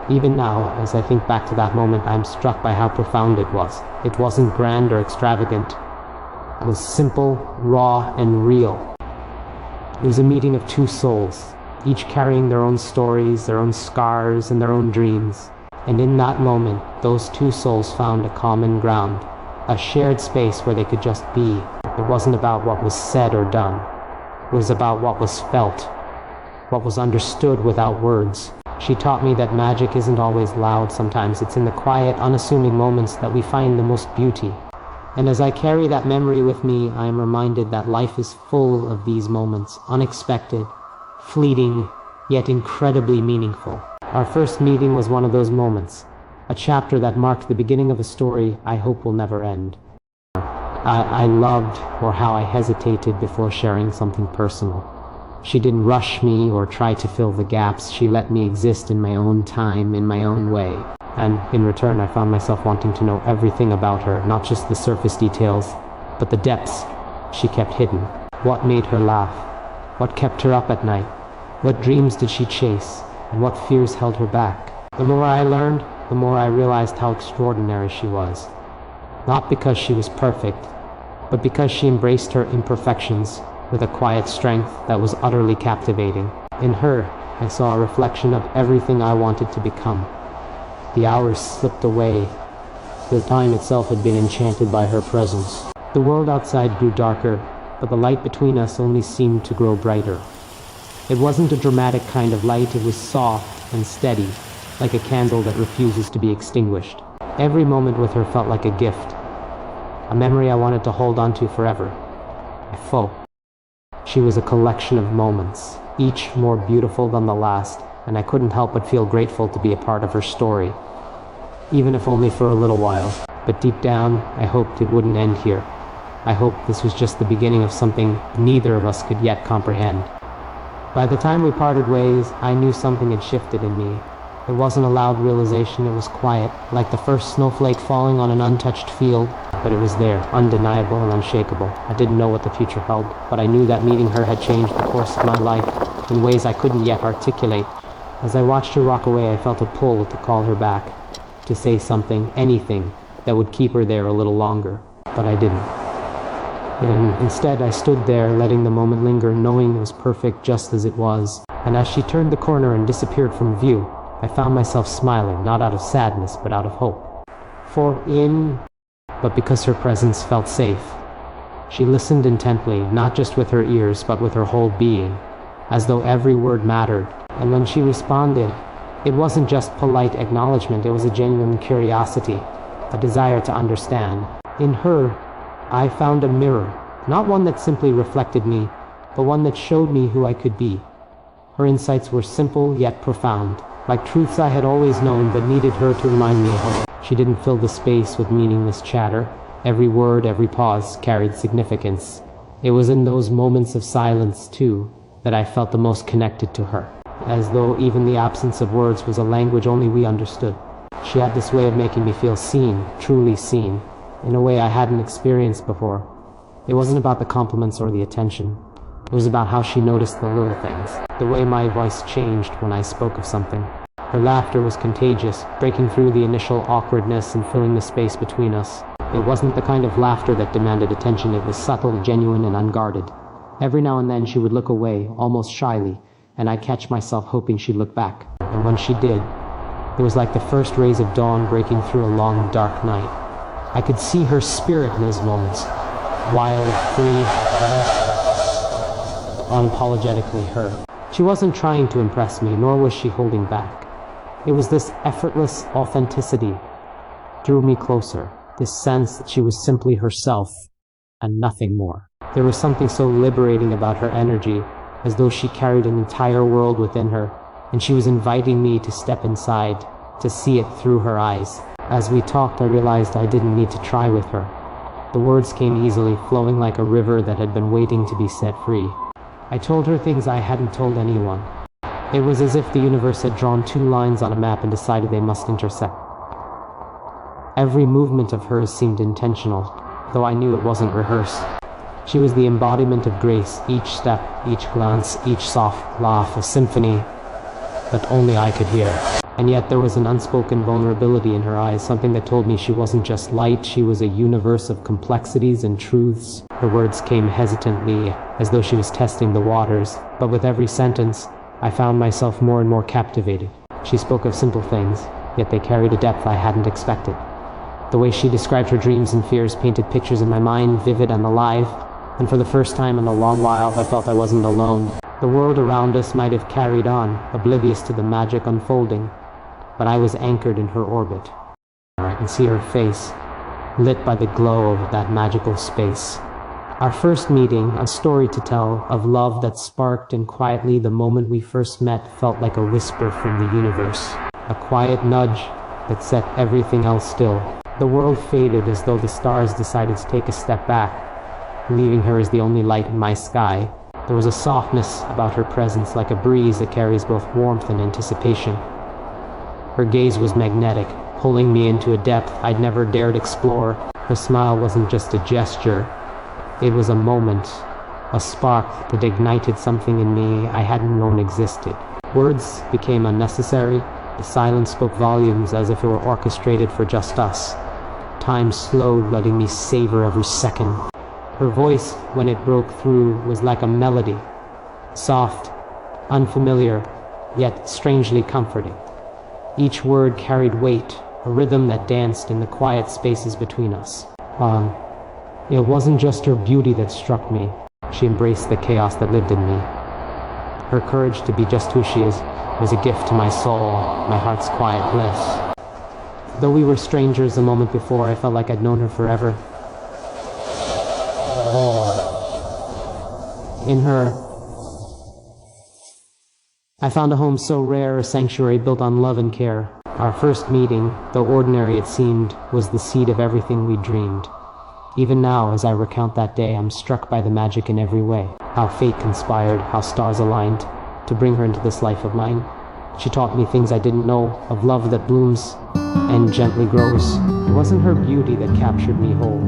Even now, as I think back to that moment, I'm struck by how profound it was. It wasn't grand or extravagant. It was simple, raw, and real. It was a meeting of two souls, each carrying their own stories, their own scars, and their own dreams. And in that moment, those two souls found a common ground, a shared space where they could just be. It wasn't about what was said or done. It was about what was felt, what was understood without words. She taught me that magic isn't always loud. Sometimes it's in the quiet, unassuming moments that we find the most beauty. And as I carry that memory with me, I am reminded that life is full of these moments, unexpected, fleeting, yet incredibly meaningful. Our first meeting was one of those moments, a chapter that marked the beginning of a story I hope will never end. I loved how I hesitated before sharing something personal. She didn't rush me or try to fill the gaps. She let me exist in my own time, in my own way. And in return, I found myself wanting to know everything about her, not just the surface details, but the depths she kept hidden. What made her laugh? What kept her up at night? What dreams did she chase? And what fears held her back? The more I learned, the more I realized how extraordinary she was. Not because she was perfect, but because she embraced her imperfections with a quiet strength that was utterly captivating. In her, I saw a reflection of everything I wanted to become. The hours slipped away. The time itself had been enchanted by her presence. The world outside grew darker, but the light between us only seemed to grow brighter. It wasn't a dramatic kind of light, it was soft and steady, like a candle that refuses to be extinguished. Every moment with her felt like a gift, a memory I wanted to hold on to forever. A faux. She was a collection of moments, each more beautiful than the last, and I couldn't help but feel grateful to be a part of her story, even if only for a little while. But deep down, I hoped it wouldn't end here. I hoped this was just the beginning of something neither of us could yet comprehend. By the time we parted ways, I knew something had shifted in me. It wasn't a loud realization, it was quiet, like the first snowflake falling on an untouched field, but it was there, undeniable and unshakable. I didn't know what the future held, but I knew that meeting her had changed the course of my life in ways I couldn't yet articulate. As I watched her walk away, I felt a pull to call her back, to say something, anything, that would keep her there a little longer, but I didn't. And instead, I stood there, letting the moment linger, knowing it was perfect just as it was. And as she turned the corner and disappeared from view, I found myself smiling, not out of sadness, but out of hope. But because her presence felt safe. She listened intently, not just with her ears, but with her whole being, as though every word mattered. And when she responded, it wasn't just polite acknowledgement, it was a genuine curiosity, a desire to understand. In her, I found a mirror, not one that simply reflected me, but one that showed me who I could be. Her insights were simple yet profound, like truths I had always known but needed her to remind me of. She didn't fill the space with meaningless chatter. Every word, every pause carried significance. It was in those moments of silence, too, that I felt the most connected to her, as though even the absence of words was a language only we understood. She had this way of making me feel seen, truly seen, in a way I hadn't experienced before. It wasn't about the compliments or the attention. It was about how she noticed the little things, the way my voice changed when I spoke of something. Her laughter was contagious, breaking through the initial awkwardness and filling the space between us. It wasn't the kind of laughter that demanded attention, it was subtle, genuine, and unguarded. Every now and then she would look away, almost shyly, and I'd catch myself hoping she'd look back. And when she did, it was like the first rays of dawn breaking through a long, dark night. I could see her spirit in those moments, wild, free, unapologetically her. She wasn't trying to impress me, nor was she holding back. It was this effortless authenticity drew me closer, this sense that she was simply herself and nothing more. There was something so liberating about her energy, as though she carried an entire world within her, and she was inviting me to step inside, to see it through her eyes. As we talked, I realized I didn't need to try with her. The words came easily, flowing like a river that had been waiting to be set free. I told her things I hadn't told anyone. It was as if the universe had drawn two lines on a map and decided they must intersect. Every movement of hers seemed intentional, though I knew it wasn't rehearsed. She was the embodiment of grace, each step, each glance, each soft laugh, a symphony that only I could hear. And yet there was an unspoken vulnerability in her eyes, something that told me she wasn't just light, she was a universe of complexities and truths. Her words came hesitantly, as though she was testing the waters, but with every sentence, I found myself more and more captivated. She spoke of simple things, yet they carried a depth I hadn't expected. The way she described her dreams and fears painted pictures in my mind, vivid and alive, and for the first time in a long while, I felt I wasn't alone. The world around us might have carried on, oblivious to the magic unfolding, but I was anchored in her orbit. I can see her face, lit by the glow of that magical space. Our first meeting, a story to tell of love that sparked, and quietly the moment we first met felt like a whisper from the universe. A quiet nudge that set everything else still. The world faded as though the stars decided to take a step back, leaving her as the only light in my sky. There was a softness about her presence, like a breeze that carries both warmth and anticipation. Her gaze was magnetic, pulling me into a depth I'd never dared explore. Her smile wasn't just a gesture, it was a moment, a spark that ignited something in me I hadn't known existed. Words became unnecessary, the silence spoke volumes as if it were orchestrated for just us. Time slowed, letting me savor every second. Her voice, when it broke through, was like a melody, soft, unfamiliar, yet strangely comforting. Each word carried weight, a rhythm that danced in the quiet spaces between us. It wasn't just her beauty that struck me. She embraced the chaos that lived in me. Her courage to be just who she is was a gift to my soul, my heart's quiet bliss. Though we were strangers a moment before, I felt like I'd known her forever. In her, I found a home so rare, a sanctuary built on love and care. Our first meeting, though ordinary it seemed, was the seed of everything we dreamed. Even now, as I recount that day, I'm struck by the magic in every way. How fate conspired, how stars aligned to bring her into this life of mine. She taught me things I didn't know, of love that blooms and gently grows. It wasn't her beauty that captured me whole.